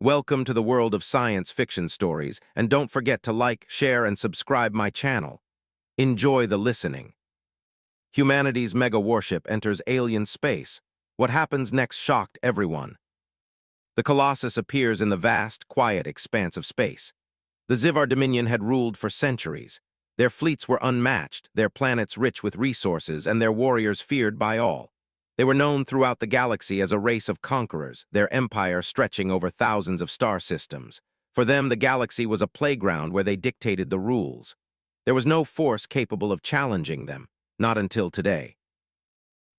Welcome to the world of science fiction stories, and don't forget to like, share, and subscribe my channel. Enjoy the listening. Humanity's mega warship enters alien space. What happens next shocked everyone. The Colossus appears in the vast, quiet expanse of space. The Zivar Dominion had ruled for centuries. Their fleets were unmatched, their planets rich with resources, and their warriors feared by all. They were known throughout the galaxy as a race of conquerors, their empire stretching over thousands of star systems. For them, the galaxy was a playground where they dictated the rules. There was no force capable of challenging them, not until today.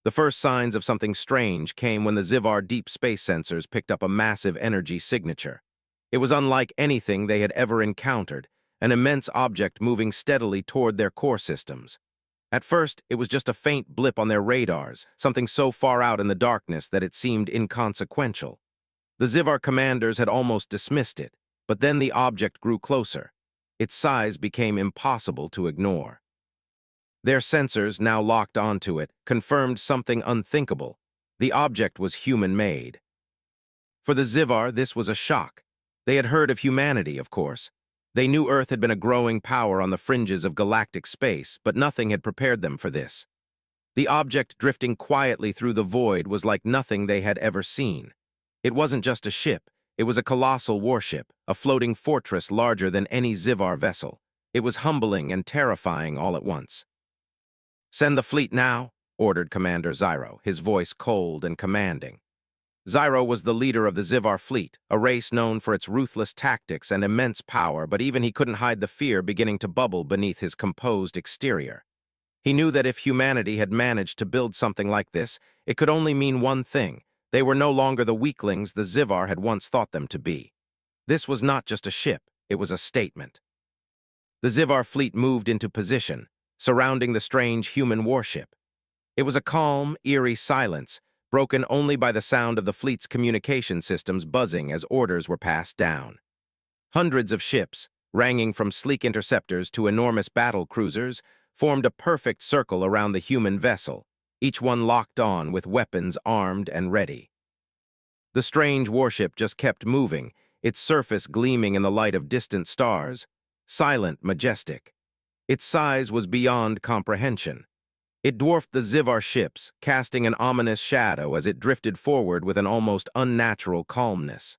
The first signs of something strange came when the Zivar deep space sensors picked up a massive energy signature. It was unlike anything they had ever encountered, an immense object moving steadily toward their core systems. At first, it was just a faint blip on their radars, something so far out in the darkness that it seemed inconsequential. The Zivar commanders had almost dismissed it, but then the object grew closer. Its size became impossible to ignore. Their sensors, now locked onto it, confirmed something unthinkable. The object was human-made. For the Zivar, this was a shock. They had heard of humanity, of course. They knew Earth had been a growing power on the fringes of galactic space, but nothing had prepared them for this. The object drifting quietly through the void was like nothing they had ever seen. It wasn't just a ship, it was a colossal warship, a floating fortress larger than any Zivar vessel. It was humbling and terrifying all at once. "Send the fleet now," ordered Commander Zyro, his voice cold and commanding. Zyro was the leader of the Zivar fleet, a race known for its ruthless tactics and immense power, but even he couldn't hide the fear beginning to bubble beneath his composed exterior. He knew that if humanity had managed to build something like this, it could only mean one thing. They were no longer the weaklings the Zivar had once thought them to be. This was not just a ship, it was a statement. The Zivar fleet moved into position, surrounding the strange human warship. It was a calm, eerie silence, broken only by the sound of the fleet's communication systems buzzing as orders were passed down. Hundreds of ships, ranging from sleek interceptors to enormous battle cruisers, formed a perfect circle around the human vessel, each one locked on with weapons armed and ready. The strange warship just kept moving, its surface gleaming in the light of distant stars, silent, majestic. Its size was beyond comprehension. It dwarfed the Zivar ships, casting an ominous shadow as it drifted forward with an almost unnatural calmness.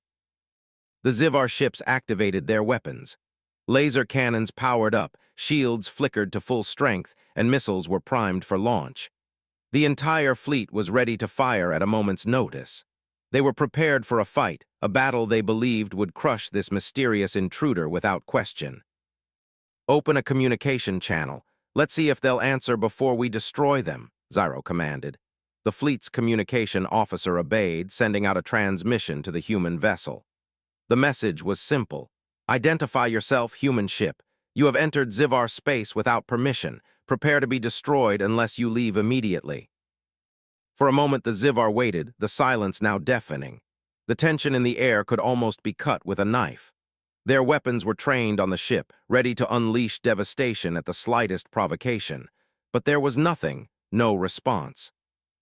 The Zivar ships activated their weapons. Laser cannons powered up, shields flickered to full strength, and missiles were primed for launch. The entire fleet was ready to fire at a moment's notice. They were prepared for a fight, a battle they believed would crush this mysterious intruder without question. "Open a communication channel. Let's see if they'll answer before we destroy them," Zyro commanded. The fleet's communication officer obeyed, sending out a transmission to the human vessel. The message was simple. "Identify yourself, human ship. You have entered Zivar space without permission. Prepare to be destroyed unless you leave immediately." For a moment the Zivar waited, the silence now deafening. The tension in the air could almost be cut with a knife. Their weapons were trained on the ship, ready to unleash devastation at the slightest provocation. But there was nothing, no response.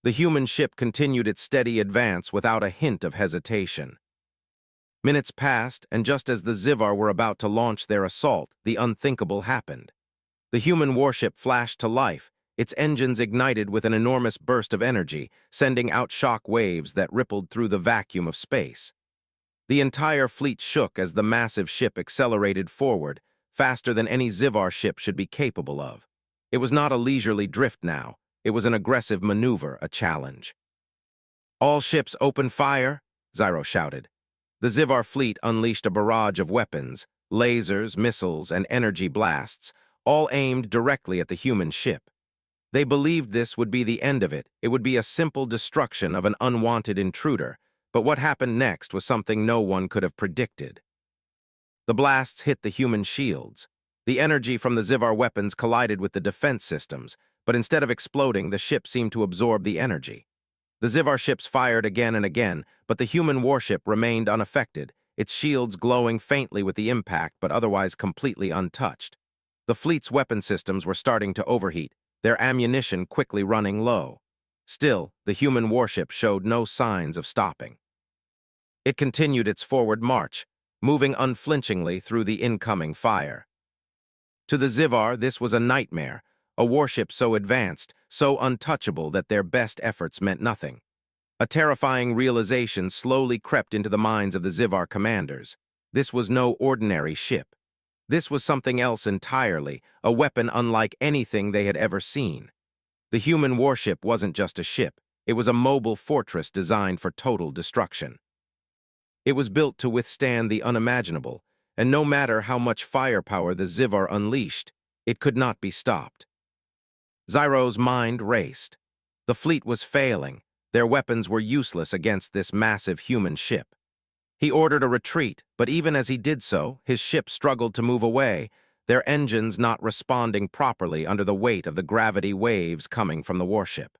The human ship continued its steady advance without a hint of hesitation. Minutes passed, and just as the Zivar were about to launch their assault, the unthinkable happened. The human warship flashed to life, its engines ignited with an enormous burst of energy, sending out shock waves that rippled through the vacuum of space. The entire fleet shook as the massive ship accelerated forward, faster than any Zivar ship should be capable of. It was not a leisurely drift now, it was an aggressive maneuver, a challenge. "All ships open fire," Zyro shouted. The Zivar fleet unleashed a barrage of weapons, lasers, missiles, and energy blasts, all aimed directly at the human ship. They believed this would be the end of it. It would be a simple destruction of an unwanted intruder. But what happened next was something no one could have predicted. The blasts hit the human shields. The energy from the Zivar weapons collided with the defense systems, but instead of exploding, the ship seemed to absorb the energy. The Zivar ships fired again and again, but the human warship remained unaffected, its shields glowing faintly with the impact but otherwise completely untouched. The fleet's weapon systems were starting to overheat, their ammunition quickly running low. Still, the human warship showed no signs of stopping. It continued its forward march, moving unflinchingly through the incoming fire. To the Zivar, this was a nightmare, a warship so advanced, so untouchable that their best efforts meant nothing. A terrifying realization slowly crept into the minds of the Zivar commanders. This was no ordinary ship. This was something else entirely, a weapon unlike anything they had ever seen. The human warship wasn't just a ship, it was a mobile fortress designed for total destruction. It was built to withstand the unimaginable, and no matter how much firepower the Zivar unleashed, it could not be stopped. Zyro's mind raced. The fleet was failing. Their weapons were useless against this massive human ship. He ordered a retreat, but even as he did so, his ship struggled to move away, their engines not responding properly under the weight of the gravity waves coming from the warship.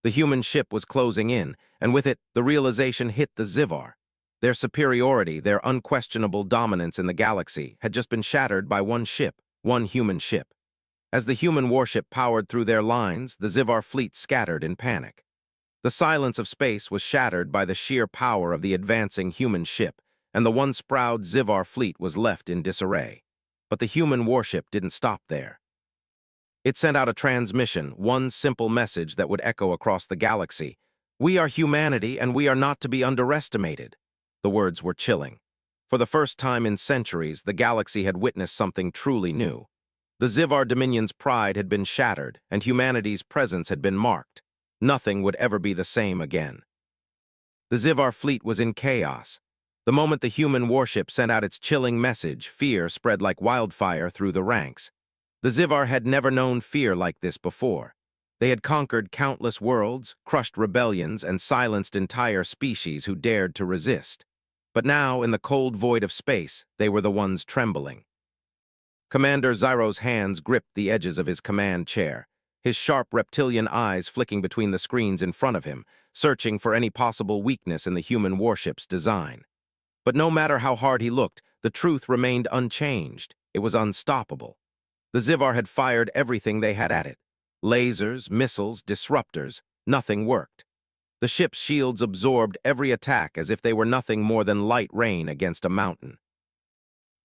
The human ship was closing in, and with it, the realization hit the Zivar. Their superiority, their unquestionable dominance in the galaxy, had just been shattered by one ship, one human ship. As the human warship powered through their lines, the Zivar fleet scattered in panic. The silence of space was shattered by the sheer power of the advancing human ship, and the once proud Zivar fleet was left in disarray. But the human warship didn't stop there. It sent out a transmission, one simple message that would echo across the galaxy. "We are humanity, and we are not to be underestimated." The words were chilling. For the first time in centuries, the galaxy had witnessed something truly new. The Zivar Dominion's pride had been shattered, and humanity's presence had been marked. Nothing would ever be the same again. The Zivar fleet was in chaos. The moment the human warship sent out its chilling message, fear spread like wildfire through the ranks. The Zivar had never known fear like this before. They had conquered countless worlds, crushed rebellions, and silenced entire species who dared to resist. But now, in the cold void of space, they were the ones trembling. Commander Zyro's hands gripped the edges of his command chair, his sharp reptilian eyes flicking between the screens in front of him, searching for any possible weakness in the human warship's design. But no matter how hard he looked, the truth remained unchanged. It was unstoppable. The Zivar had fired everything they had at it. Lasers, missiles, disruptors, nothing worked. The ship's shields absorbed every attack as if they were nothing more than light rain against a mountain.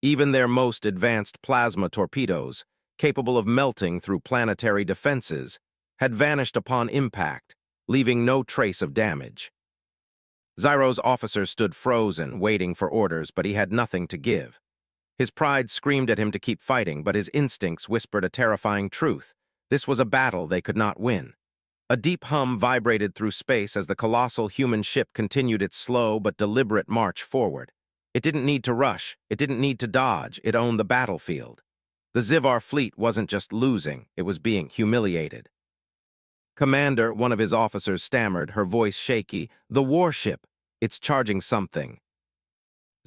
Even their most advanced plasma torpedoes, capable of melting through planetary defenses, had vanished upon impact, leaving no trace of damage. Zyro's officers stood frozen, waiting for orders, but he had nothing to give. His pride screamed at him to keep fighting, but his instincts whispered a terrifying truth. This was a battle they could not win. A deep hum vibrated through space as the colossal human ship continued its slow but deliberate march forward. It didn't need to rush, it didn't need to dodge, it owned the battlefield. The Zivar fleet wasn't just losing, it was being humiliated. "Commander," one of his officers stammered, her voice shaky, "the warship, it's charging something."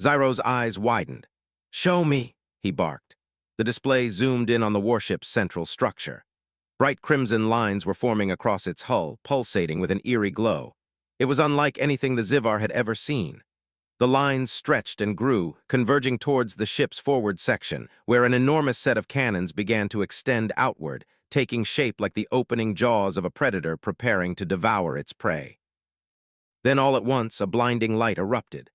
Zyro's eyes widened. "Show me," he barked. The display zoomed in on the warship's central structure. Bright crimson lines were forming across its hull, pulsating with an eerie glow. It was unlike anything the Zivar had ever seen. The lines stretched and grew, converging towards the ship's forward section, where an enormous set of cannons began to extend outward, taking shape like the opening jaws of a predator preparing to devour its prey. Then all at once, a blinding light erupted.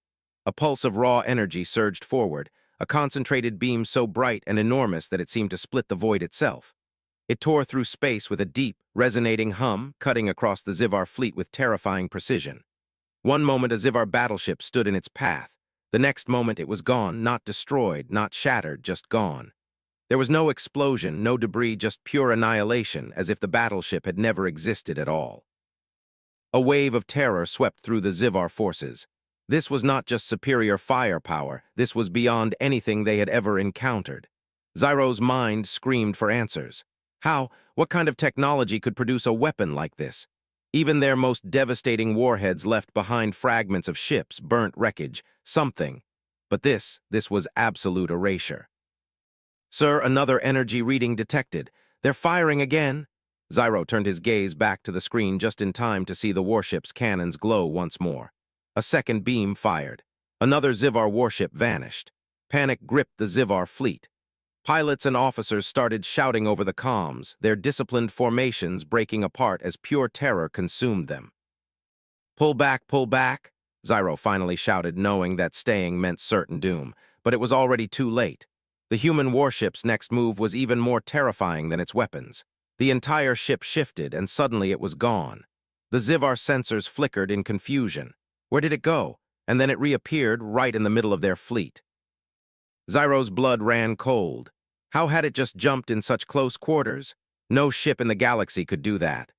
A pulse of raw energy surged forward, a concentrated beam so bright and enormous that it seemed to split the void itself. It tore through space with a deep, resonating hum, cutting across the Zivar fleet with terrifying precision. One moment a Zivar battleship stood in its path. The next moment it was gone, not destroyed, not shattered, just gone. There was no explosion, no debris, just pure annihilation, as if the battleship had never existed at all. A wave of terror swept through the Zivar forces. This was not just superior firepower, this was beyond anything they had ever encountered. Zyro's mind screamed for answers. How? What kind of technology could produce a weapon like this? Even their most devastating warheads left behind fragments of ships, burnt wreckage, something. But this was absolute erasure. "Sir, another energy reading detected. They're firing again." Zyro turned his gaze back to the screen just in time to see the warship's cannons glow once more. A second beam fired. Another Zivar warship vanished. Panic gripped the Zivar fleet. Pilots and officers started shouting over the comms, their disciplined formations breaking apart as pure terror consumed them. Pull back, Zyro finally shouted, knowing that staying meant certain doom. But it was already too late. The human warship's next move was even more terrifying than its weapons. The entire ship shifted, and suddenly it was gone. The Zivar sensors flickered in confusion. Where did it go? And then it reappeared right in the middle of their fleet. Zyro's blood ran cold. How had it just jumped in such close quarters? No ship in the galaxy could do that.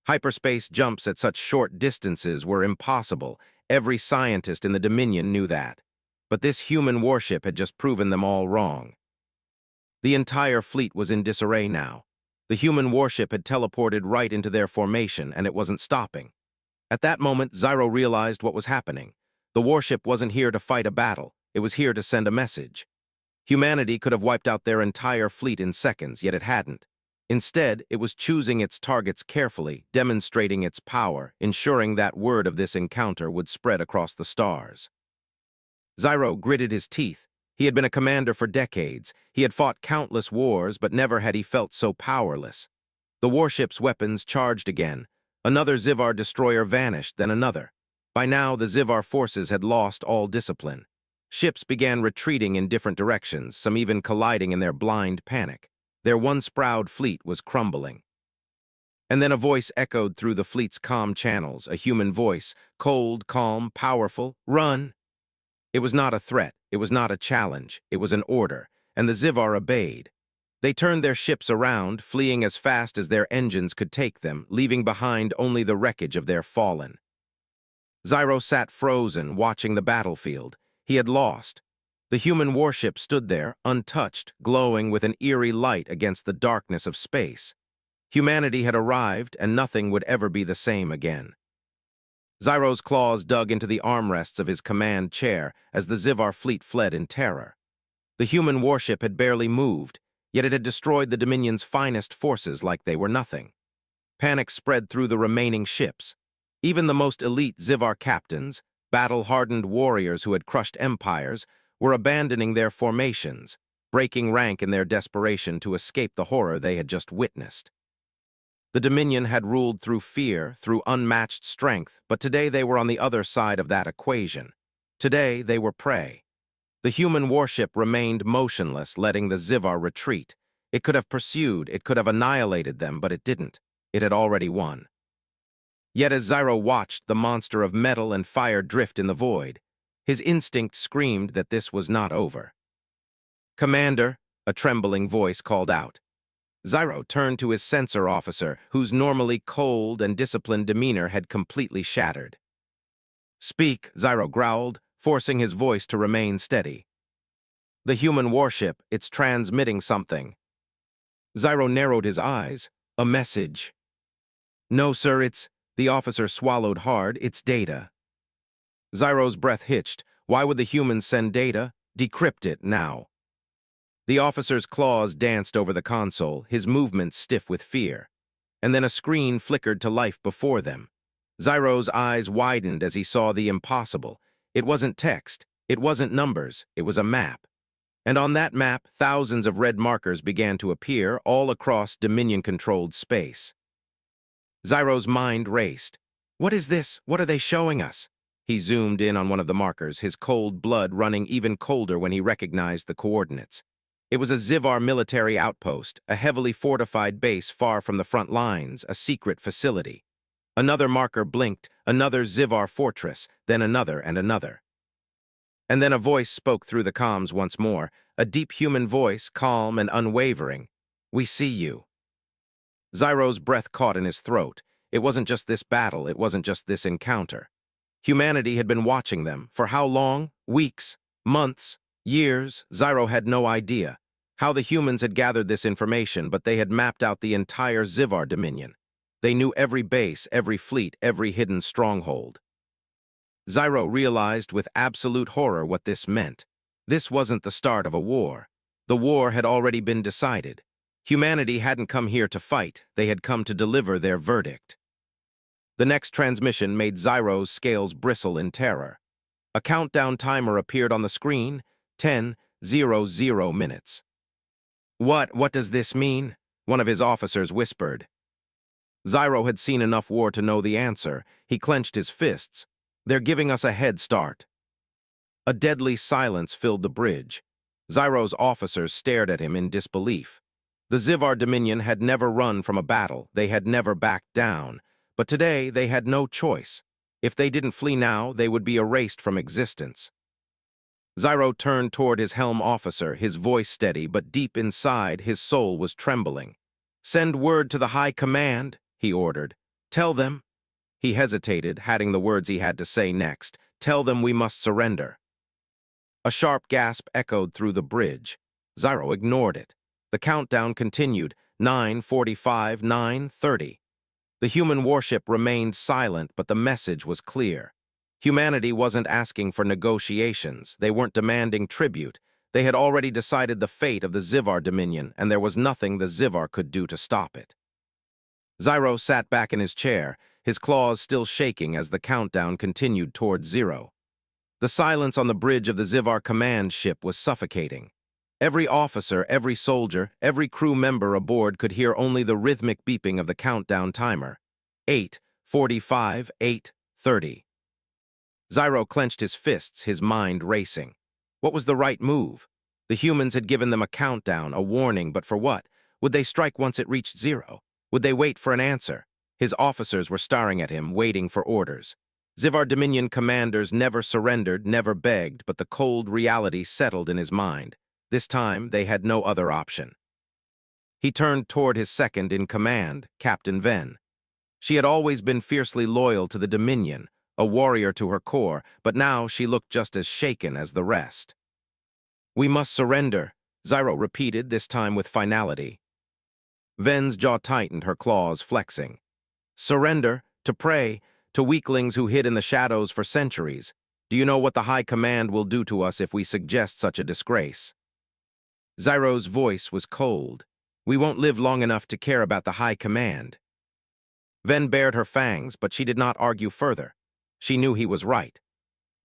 Hyperspace jumps at such short distances were impossible. Every scientist in the Dominion knew that. But this human warship had just proven them all wrong. The entire fleet was in disarray now. The human warship had teleported right into their formation, and it wasn't stopping. At that moment, Zyro realized what was happening. The warship wasn't here to fight a battle. It was here to send a message. Humanity could have wiped out their entire fleet in seconds, yet it hadn't. Instead, it was choosing its targets carefully, demonstrating its power, ensuring that word of this encounter would spread across the stars. Zyro gritted his teeth. He had been a commander for decades. He had fought countless wars, but never had he felt so powerless. The warship's weapons charged again. Another Zivar destroyer vanished, then another. By now, the Zivar forces had lost all discipline. Ships began retreating in different directions, some even colliding in their blind panic. Their once-proud fleet was crumbling. And then a voice echoed through the fleet's comm channels, a human voice, cold, calm, powerful. Run! It was not a threat, it was not a challenge, it was an order, and the Zivar obeyed. They turned their ships around, fleeing as fast as their engines could take them, leaving behind only the wreckage of their fallen. Zyro sat frozen, watching the battlefield. He had lost. The human warship stood there, untouched, glowing with an eerie light against the darkness of space. Humanity had arrived, and nothing would ever be the same again. Zyro's claws dug into the armrests of his command chair as the Zivar fleet fled in terror. The human warship had barely moved, yet it had destroyed the Dominion's finest forces like they were nothing. Panic spread through the remaining ships. Even the most elite Zivar captains, battle-hardened warriors who had crushed empires, were abandoning their formations, breaking rank in their desperation to escape the horror they had just witnessed. The Dominion had ruled through fear, through unmatched strength, but today they were on the other side of that equation. Today they were prey. The human warship remained motionless, letting the Zivar retreat. It could have pursued, it could have annihilated them, but it didn't. It had already won. Yet as Zyro watched the monster of metal and fire drift in the void, his instinct screamed that this was not over. "Commander," a trembling voice called out. Zyro turned to his sensor officer, whose normally cold and disciplined demeanor had completely shattered. "Speak," Zyro growled, forcing his voice to remain steady. "The human warship, it's transmitting something." Zyro narrowed his eyes. "A message." "No, sir, the officer swallowed hard. "It's data." Zyro's breath hitched. Why would the humans send data? Decrypt it now. The officer's claws danced over the console, his movements stiff with fear. And then a screen flickered to life before them. Zyro's eyes widened as he saw the impossible. It wasn't text, it wasn't numbers, it was a map. And on that map, thousands of red markers began to appear all across Dominion-controlled space. Zyro's mind raced. What is this? What are they showing us? He zoomed in on one of the markers, his cold blood running even colder when he recognized the coordinates. It was a Zivar military outpost, a heavily fortified base far from the front lines, a secret facility. Another marker blinked, another Zivar fortress, then another and another. And then a voice spoke through the comms once more, a deep human voice, calm and unwavering. "We see you." Zyro's breath caught in his throat. It wasn't just this battle, it wasn't just this encounter. Humanity had been watching them. For how long? Weeks? Months? Years? Zyro had no idea how the humans had gathered this information, but they had mapped out the entire Zivar Dominion. They knew every base, every fleet, every hidden stronghold. Zyro realized with absolute horror what this meant. This wasn't the start of a war. The war had already been decided. Humanity hadn't come here to fight, they had come to deliver their verdict. The next transmission made Zyro's scales bristle in terror. A countdown timer appeared on the screen, 10:00 minutes. What does this mean?" one of his officers whispered. Zyro had seen enough war to know the answer. He clenched his fists. They're giving us a head start. A deadly silence filled the bridge. Zyro's officers stared at him in disbelief. The Zivar Dominion had never run from a battle, they had never backed down. But today they had no choice. If they didn't flee now, they would be erased from existence. Zyro turned toward his helm officer, his voice steady, but deep inside, his soul was trembling. "Send word to the High Command," he ordered. "Tell them—" He hesitated, adding the words he had to say next. "Tell them we must surrender." A sharp gasp echoed through the bridge. Zyro ignored it. The countdown continued, 9:45, 9:30. The human warship remained silent, but the message was clear. Humanity wasn't asking for negotiations. They weren't demanding tribute. They had already decided the fate of the Zivar Dominion, and there was nothing the Zivar could do to stop it. Zyro sat back in his chair, his claws still shaking as the countdown continued towards 0. The silence on the bridge of the Zivar command ship was suffocating. Every officer, every soldier, every crew member aboard could hear only the rhythmic beeping of the countdown timer. 8:45, 8:30. Zyro clenched his fists, his mind racing. What was the right move? The humans had given them a countdown, a warning, but for what? Would they strike once it reached 0? Would they wait for an answer? His officers were staring at him, waiting for orders. Zivar Dominion commanders never surrendered, never begged, but the cold reality settled in his mind. This time, they had no other option. He turned toward his second in command, Captain Ven. She had always been fiercely loyal to the Dominion, a warrior to her core, but now she looked just as shaken as the rest. "We must surrender," Zyro repeated, this time with finality. Ven's jaw tightened, her claws flexing. "Surrender, to prey, to weaklings who hid in the shadows for centuries. Do you know what the High Command will do to us if we suggest such a disgrace?" Zyro's voice was cold. "We won't live long enough to care about the High Command." Ven bared her fangs, but she did not argue further. She knew he was right.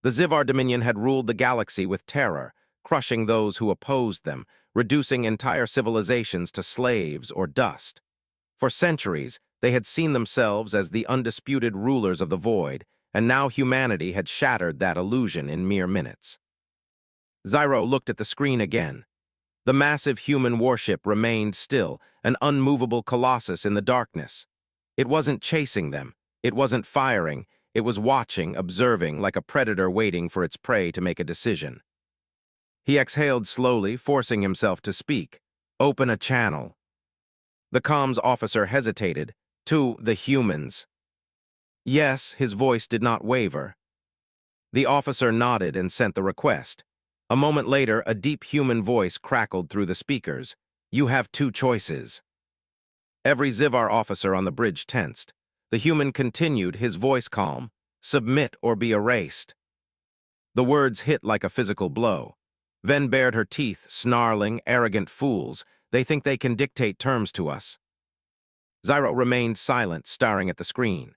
The Zivar Dominion had ruled the galaxy with terror, crushing those who opposed them, reducing entire civilizations to slaves or dust. For centuries, they had seen themselves as the undisputed rulers of the void, and now humanity had shattered that illusion in mere minutes. Zyro looked at the screen again. The massive human warship remained still, an unmovable colossus in the darkness. It wasn't chasing them. It wasn't firing. It was watching, observing, like a predator waiting for its prey to make a decision. He exhaled slowly, forcing himself to speak. "Open a channel." The comms officer hesitated. "To the humans." Yes, his voice did not waver. The officer nodded and sent the request. A moment later, a deep human voice crackled through the speakers. "You have two choices." Every Zivar officer on the bridge tensed. The human continued, his voice calm. "Submit or be erased." The words hit like a physical blow. Ven bared her teeth, snarling, "Arrogant fools. They think they can dictate terms to us." Zyro remained silent, staring at the screen.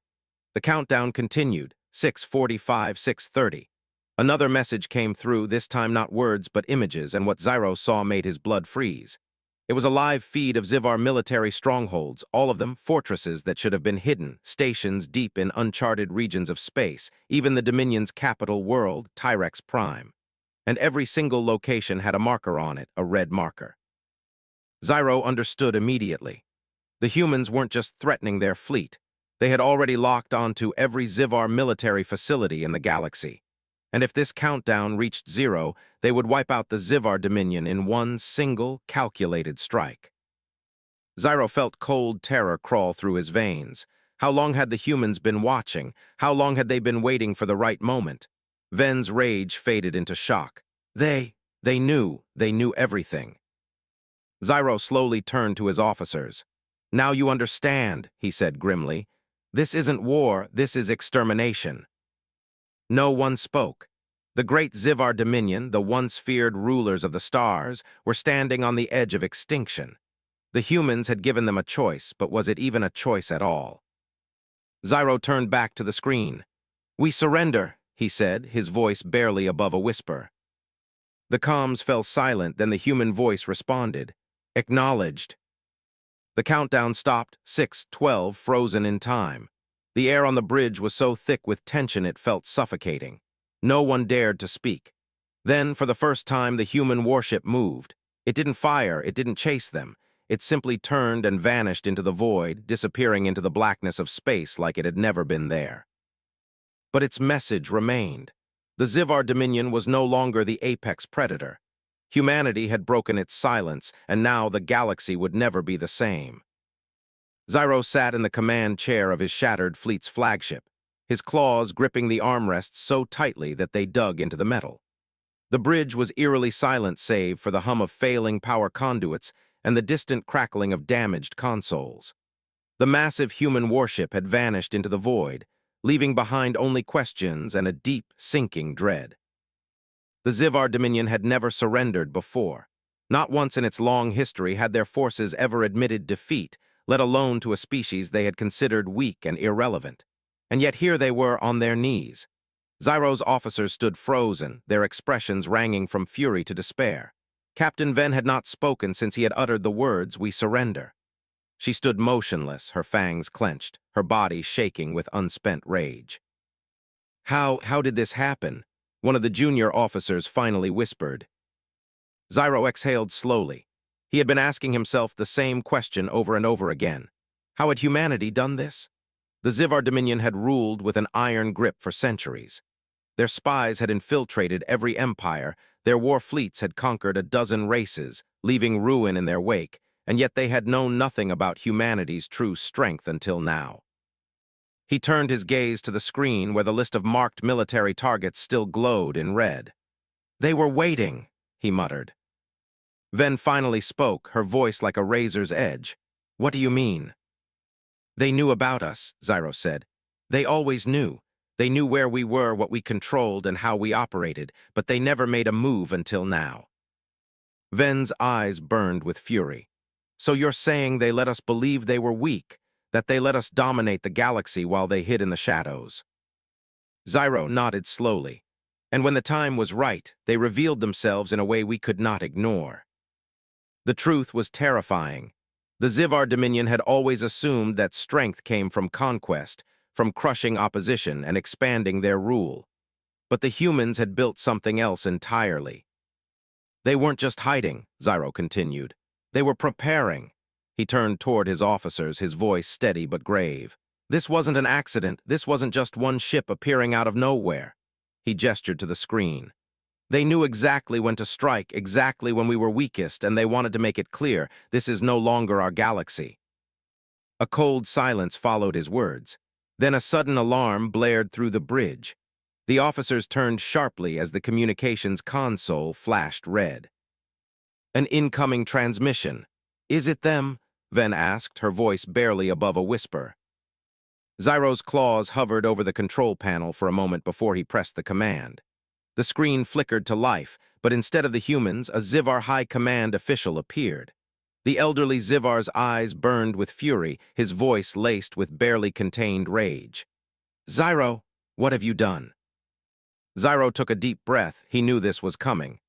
The countdown continued, 6:45, 6:30. Another message came through, this time not words but images, and what Zyro saw made his blood freeze. It was a live feed of Zivar military strongholds, all of them fortresses that should have been hidden, stations deep in uncharted regions of space, even the Dominion's capital world, Tyrex Prime. And every single location had a marker on it, a red marker. Zyro understood immediately. The humans weren't just threatening their fleet. They had already locked onto every Zivar military facility in the galaxy. And if this countdown reached 0, they would wipe out the Zivar Dominion in one single, calculated strike. Zyro felt cold terror crawl through his veins. How long had the humans been watching? How long had they been waiting for the right moment? Ven's rage faded into shock. They knew everything. Zyro slowly turned to his officers. "Now you understand," he said grimly. "This isn't war, this is extermination." No one spoke. The great Zivar Dominion, the once feared rulers of the stars, were standing on the edge of extinction. The humans had given them a choice, but was it even a choice at all? Zyro turned back to the screen. "We surrender," he said, his voice barely above a whisper. The comms fell silent, then the human voice responded. "Acknowledged." The countdown stopped, 6:12, frozen in time. The air on the bridge was so thick with tension it felt suffocating. No one dared to speak. Then, for the first time, the human warship moved. It didn't fire, it didn't chase them. It simply turned and vanished into the void, disappearing into the blackness of space like it had never been there. But its message remained. The Zivar Dominion was no longer the apex predator. Humanity had broken its silence, and now the galaxy would never be the same. Zyro sat in the command chair of his shattered fleet's flagship, his claws gripping the armrests so tightly that they dug into the metal. The bridge was eerily silent save for the hum of failing power conduits and the distant crackling of damaged consoles. The massive human warship had vanished into the void, leaving behind only questions and a deep, sinking dread. The Zivar Dominion had never surrendered before. Not once in its long history had their forces ever admitted defeat, let alone to a species they had considered weak and irrelevant. And yet here they were on their knees. Zyro's officers stood frozen, their expressions ranging from fury to despair. Captain Ven had not spoken since he had uttered the words, "We surrender." She stood motionless, her fangs clenched, her body shaking with unspent rage. How did this happen?" One of the junior officers finally whispered. Zyro exhaled slowly. He had been asking himself the same question over and over again. How had humanity done this? The Zivar Dominion had ruled with an iron grip for centuries. Their spies had infiltrated every empire, their war fleets had conquered a dozen races, leaving ruin in their wake, and yet they had known nothing about humanity's true strength until now. He turned his gaze to the screen where the list of marked military targets still glowed in red. "They were waiting," he muttered. Ven finally spoke, her voice like a razor's edge. "What do you mean?" "They knew about us," Zyro said. "They always knew. They knew where we were, what we controlled, and how we operated, but they never made a move until now." Ven's eyes burned with fury. "So you're saying they let us believe they were weak, that they let us dominate the galaxy while they hid in the shadows?" Zyro nodded slowly. "And when the time was right, they revealed themselves in a way we could not ignore." The truth was terrifying. The Zivar Dominion had always assumed that strength came from conquest, from crushing opposition and expanding their rule. But the humans had built something else entirely. "They weren't just hiding," Zyro continued. "They were preparing." He turned toward his officers, his voice steady but grave. "This wasn't an accident. This wasn't just one ship appearing out of nowhere." He gestured to the screen. "They knew exactly when to strike, exactly when we were weakest, and they wanted to make it clear, this is no longer our galaxy." A cold silence followed his words. Then a sudden alarm blared through the bridge. The officers turned sharply as the communications console flashed red. "An incoming transmission. Is it them?" Ven asked, her voice barely above a whisper. Zyro's claws hovered over the control panel for a moment before he pressed the command. The screen flickered to life, but instead of the humans, a Zivar High Command official appeared. The elderly Zivar's eyes burned with fury, his voice laced with barely contained rage. "Zyro, what have you done?" Zyro took a deep breath. He knew this was coming.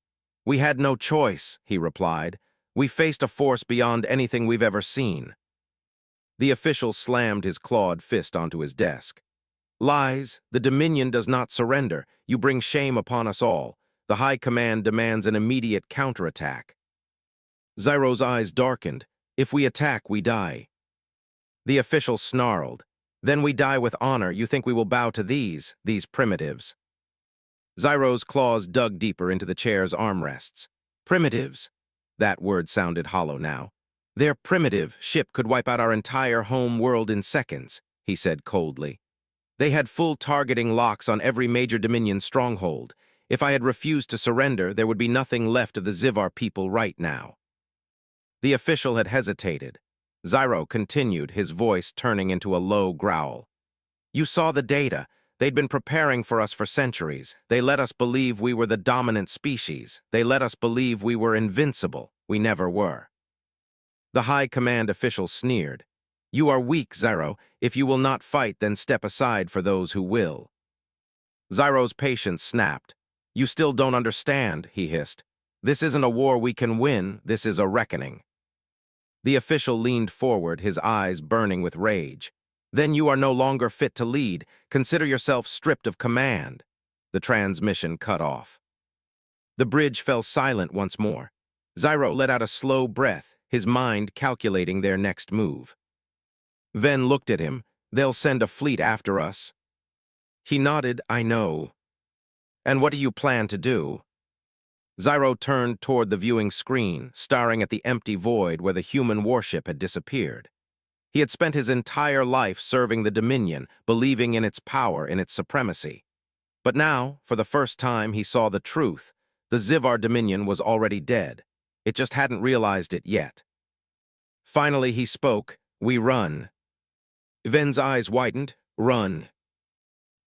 "We had no choice," he replied. "We faced a force beyond anything we've ever seen." The official slammed his clawed fist onto his desk. "Lies. The Dominion does not surrender. You bring shame upon us all. The High Command demands an immediate counterattack." Zyro's eyes darkened. "If we attack, we die." The official snarled. "Then we die with honor. You think we will bow to these primitives?" Zyro's claws dug deeper into the chair's armrests. "Primitives?" That word sounded hollow now. "Their primitive ship could wipe out our entire home world in seconds," he said coldly. "They had full targeting locks on every major Dominion stronghold. If I had refused to surrender, there would be nothing left of the Zivar people right now." The official had hesitated. Zyro continued, his voice turning into a low growl. "You saw the data. They'd been preparing for us for centuries. They let us believe we were the dominant species. They let us believe we were invincible. We never were." The High Command official sneered. "You are weak, Zyro. If you will not fight, then step aside for those who will." Zyro's patience snapped. "You still don't understand," he hissed. "This isn't a war we can win. This is a reckoning." The official leaned forward, his eyes burning with rage. Then you are no longer fit to lead. Consider yourself stripped of command. The transmission cut off. The bridge fell silent once more. Zyro let out a slow breath, his mind calculating their next move. Ven looked at him. They'll send a fleet after us. He nodded, I know. And what do you plan to do? Zyro turned toward the viewing screen, staring at the empty void where the human warship had disappeared. He had spent his entire life serving the Dominion, believing in its power, in its supremacy. But now, for the first time, he saw the truth. The Zyvar Dominion was already dead. It just hadn't realized it yet. Finally, he spoke, we run. Ven's eyes widened, run.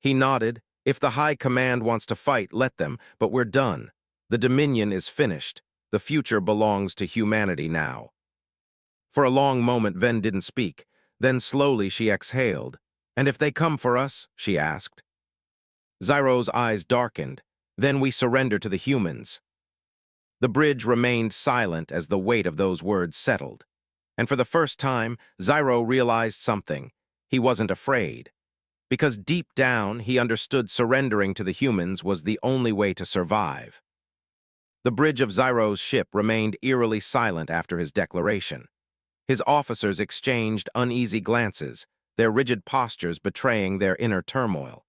He nodded, if the High Command wants to fight, let them, but we're done. The Dominion is finished. The future belongs to humanity now. For a long moment, Ven didn't speak. Then slowly she exhaled. And if they come for us? She asked. Zyro's eyes darkened. Then we surrender to the humans. The bridge remained silent as the weight of those words settled. And for the first time, Zyro realized something. He wasn't afraid. Because deep down, he understood surrendering to the humans was the only way to survive. The bridge of Zyro's ship remained eerily silent after his declaration. His officers exchanged uneasy glances, their rigid postures betraying their inner turmoil.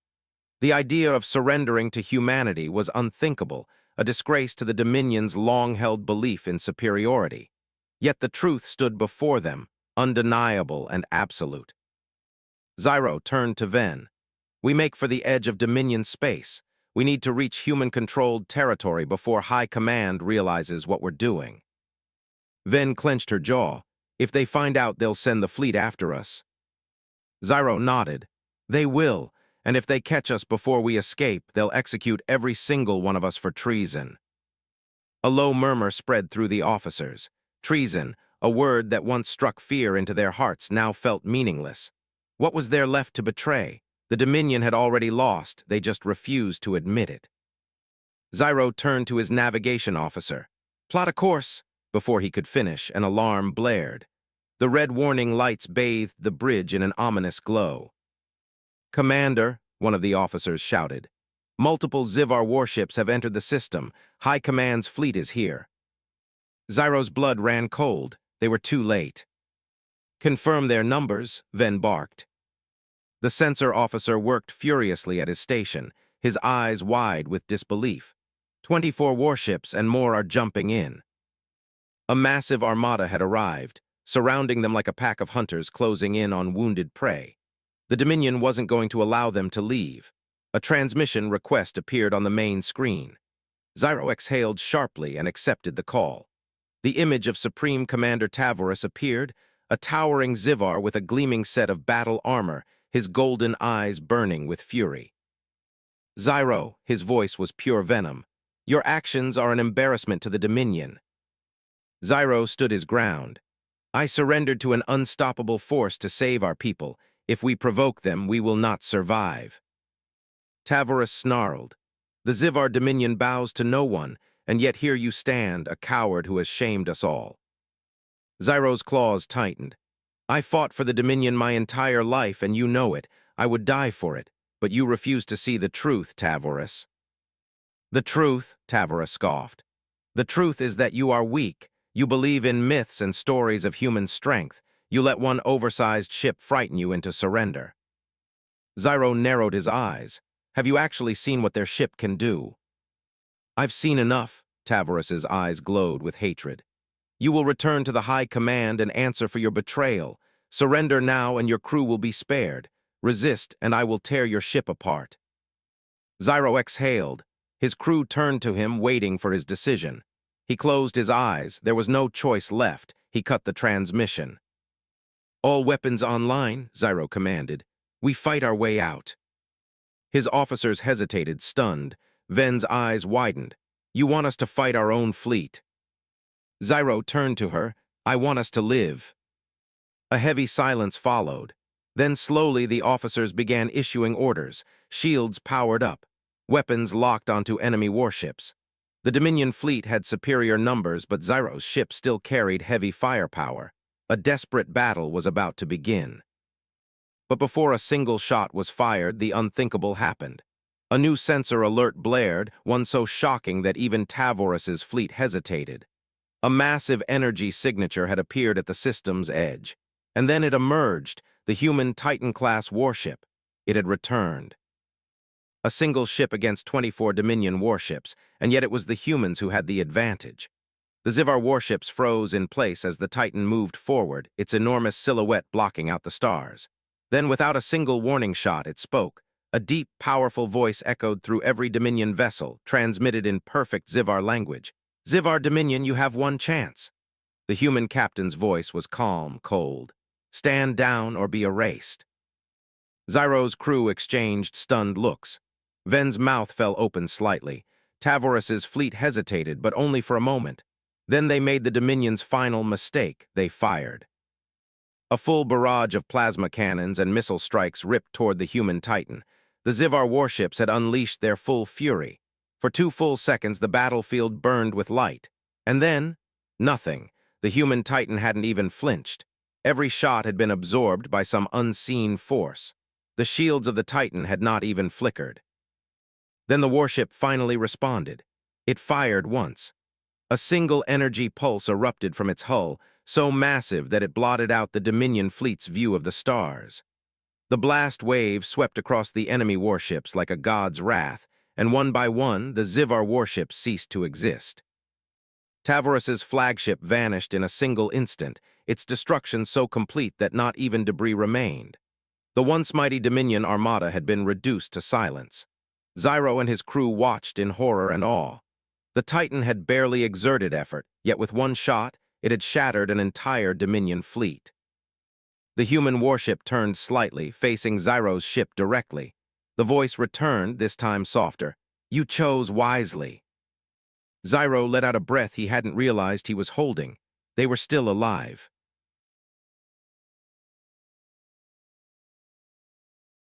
The idea of surrendering to humanity was unthinkable, a disgrace to the Dominion's long-held belief in superiority. Yet the truth stood before them, undeniable and absolute. Zyro turned to Ven. We make for the edge of Dominion space. We need to reach human-controlled territory before High Command realizes what we're doing. Ven clenched her jaw. If they find out, they'll send the fleet after us. Zyro nodded. They will, and if they catch us before we escape, they'll execute every single one of us for treason. A low murmur spread through the officers. Treason, a word that once struck fear into their hearts, now felt meaningless. What was there left to betray? The Dominion had already lost, they just refused to admit it. Zyro turned to his navigation officer. Plot a course. Before he could finish, an alarm blared. The red warning lights bathed the bridge in an ominous glow. Commander, one of the officers shouted. Multiple Zyvar warships have entered the system. High Command's fleet is here. Zyro's blood ran cold. They were too late. Confirm their numbers, Ven barked. The sensor officer worked furiously at his station, his eyes wide with disbelief. 24 warships and more are jumping in. A massive armada had arrived, surrounding them like a pack of hunters closing in on wounded prey. The Dominion wasn't going to allow them to leave. A transmission request appeared on the main screen. Zyro exhaled sharply and accepted the call. The image of Supreme Commander Tavorus appeared, a towering Zyvar with a gleaming set of battle armor, his golden eyes burning with fury. Zyro, his voice was pure venom. Your actions are an embarrassment to the Dominion. Zyro stood his ground. I surrendered to an unstoppable force to save our people. If we provoke them, we will not survive. Tavorus snarled. The Zyvar Dominion bows to no one, and yet here you stand, a coward who has shamed us all. Zyro's claws tightened. I fought for the Dominion my entire life, and you know it. I would die for it, but you refuse to see the truth, Tavorus. The truth, Tavorus scoffed. The truth is that you are weak. You believe in myths and stories of human strength. You let one oversized ship frighten you into surrender. Zyro narrowed his eyes. Have you actually seen what their ship can do? I've seen enough, Tavorus's eyes glowed with hatred. You will return to the High Command and answer for your betrayal. Surrender now and your crew will be spared. Resist and I will tear your ship apart. Zyro exhaled. His crew turned to him, waiting for his decision. He closed his eyes. There was no choice left. He cut the transmission. All weapons online, Zyro commanded. We fight our way out. His officers hesitated, stunned. Ven's eyes widened. You want us to fight our own fleet? Zyro turned to her. I want us to live. A heavy silence followed. Then slowly the officers began issuing orders. Shields powered up. Weapons locked onto enemy warships. The Dominion fleet had superior numbers, but Zyro's ship still carried heavy firepower. A desperate battle was about to begin. But before a single shot was fired, the unthinkable happened. A new sensor alert blared, one so shocking that even Tavorus's fleet hesitated. A massive energy signature had appeared at the system's edge. And then it emerged, the human Titan-class warship. It had returned. A single ship against 24 Dominion warships, and yet it was the humans who had the advantage. The Xivar warships froze in place as the Titan moved forward, its enormous silhouette blocking out the stars. Then, without a single warning shot, it spoke. A deep, powerful voice echoed through every Dominion vessel, transmitted in perfect Xivar language. "Xivar Dominion, you have one chance." The human captain's voice was calm, cold. "Stand down or be erased." Zyro's crew exchanged stunned looks. Ven's mouth fell open slightly. Tavorus's fleet hesitated, but only for a moment. Then they made the Dominion's final mistake. They fired. A full barrage of plasma cannons and missile strikes ripped toward the human Titan. The Xivar warships had unleashed their full fury. For 2 full seconds, the battlefield burned with light. And then, nothing. The human Titan hadn't even flinched. Every shot had been absorbed by some unseen force. The shields of the Titan had not even flickered. Then the warship finally responded. It fired once. A single energy pulse erupted from its hull, so massive that it blotted out the Dominion fleet's view of the stars. The blast wave swept across the enemy warships like a god's wrath, and one by one, the Xivar warships ceased to exist. Tavorus's flagship vanished in a single instant, its destruction so complete that not even debris remained. The once mighty Dominion armada had been reduced to silence. Zyro and his crew watched in horror and awe. The Titan had barely exerted effort, yet with one shot, it had shattered an entire Dominion fleet. The human warship turned slightly, facing Zyro's ship directly. The voice returned, this time softer. "You chose wisely." Zyro let out a breath he hadn't realized he was holding. They were still alive.